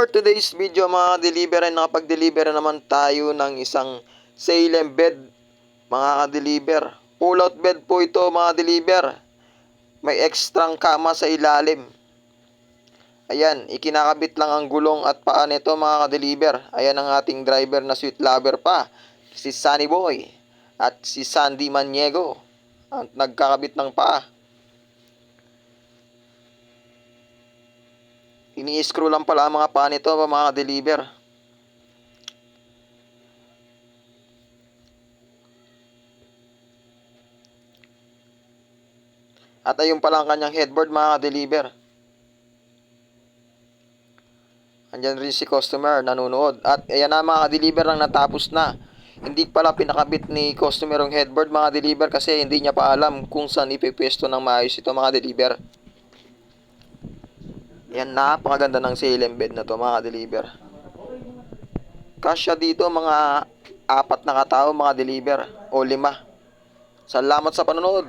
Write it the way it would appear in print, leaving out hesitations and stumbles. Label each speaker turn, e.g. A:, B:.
A: For today's video mga ka-deliver ay nakapag-deliver naman tayo ng isang Salem bed mga ka-deliver. Pull out bed po ito mga ka-deliver. May ekstrang kama sa ilalim. Ayan, ikinakabit lang ang gulong at paa nito mga ka-deliver. Ayan ang ating driver na sweet lover pa, si Sunny Boy at si Sandy Maniego at nagkakabit ng paa. Ini-screw lang pala ang mga paa nito mga ka-deliver. At ayun pala ang kanyang headboard mga ka-deliver. Andyan rin si customer nanonood. At ayan na mga ka-deliver ang natapos na. Hindi pala pinakabit ni customer ang headboard mga ka-deliver kasi hindi niya pa alam kung saan ipipwesto ng maayos ito mga ka-deliver. Yan, napakaganda ng Salem bed na to mga ka-deliver. Kasya dito mga 4 na katao mga ka-deliver o 5. Salamat sa panonood.